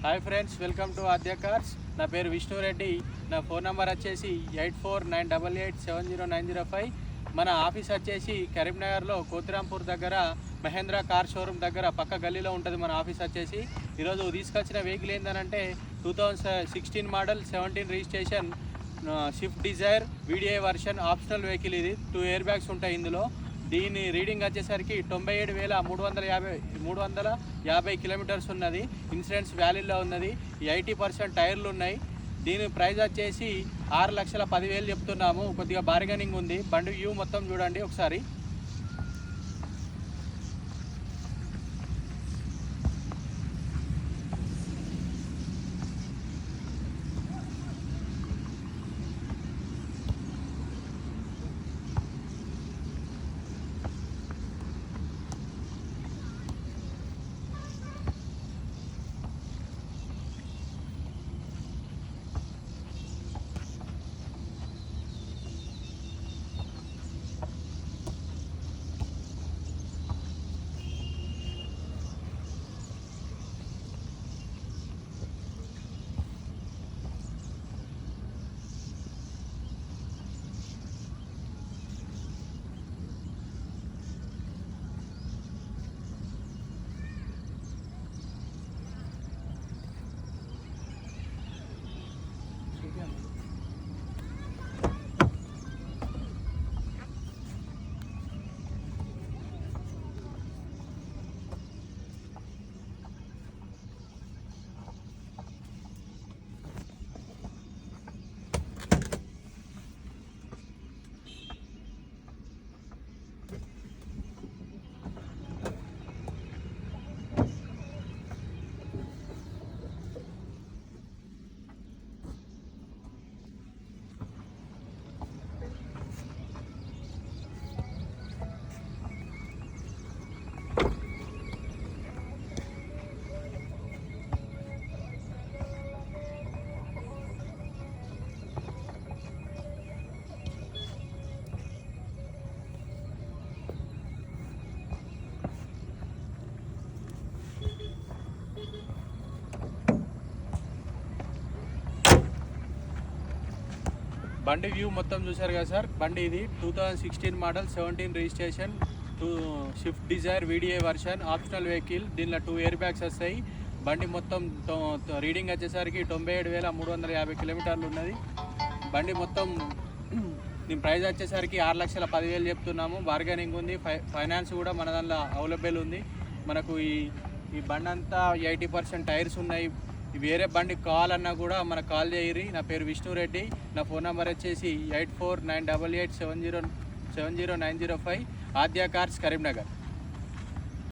Hi friends, welcome to Aadya cars. నా పేరు విష్ణురెడ్డి. నా ఫోన్ నెంబర్ వచ్చేసి 8498870905. మన ఆఫీస్ వచ్చేసి కరీంనగర్లో కోతిరాంపూర్ దగ్గర మహేంద్ర కార్ షోరూమ్ దగ్గర పక్క గల్లీలో ఉంటుంది మన ఆఫీస్ వచ్చేసి. ఈరోజు తీసుకొచ్చిన వెహికల్ ఏంటంటే 2016 model 17 registration Swift Dzire VDI version optional vehicle. ఇది 2 ఎయిర్ బ్యాగ్స్ ఉంటాయి ఇందులో. దీని రీడింగ్ వచ్చేసరికి 97,350 కిలోమీటర్స్ ఉన్నది. ఇన్సూరెన్స్ వ్యాలిడ్లో ఉన్నది. 80% టైర్లు ఉన్నాయి. దీని ప్రైస్ వచ్చేసి 6,10,000 చెప్తున్నాము. కొద్దిగా బార్గెనింగ్ ఉంది. బండి వ్యూ మొత్తం చూడండి ఒకసారి. బండి వ్యూ మొత్తం చూశారు కదా సార్. బండి ఇది 2016 model 17 registration Swift Dzire VDI version optional vehicle. దీనిలో 2 ఎయిర్ బ్యాగ్స్ వస్తాయి. బండి మొత్తం రీడింగ్ వచ్చేసరికి 97,350 కిలోమీటర్లు ఉన్నది. బండి మొత్తం దీని ప్రైస్ వచ్చేసరికి 6,10,000 చెప్తున్నాము. బార్గెనింగ్ ఉంది. ఫైనాన్స్ కూడా మన దానిలో అవైలబుల్ ఉంది. మనకు ఈ బండి అంతా 80% టైర్స్ ఉన్నాయి. వేరే బండి కావాలన్నా కూడా మనకు కాల్ చేయరి. నా పేరు విష్ణురెడ్డి. నా ఫోన్ నెంబర్ వచ్చేసి 8498870905. ఆద్య కార్స్, కరీంనగర్.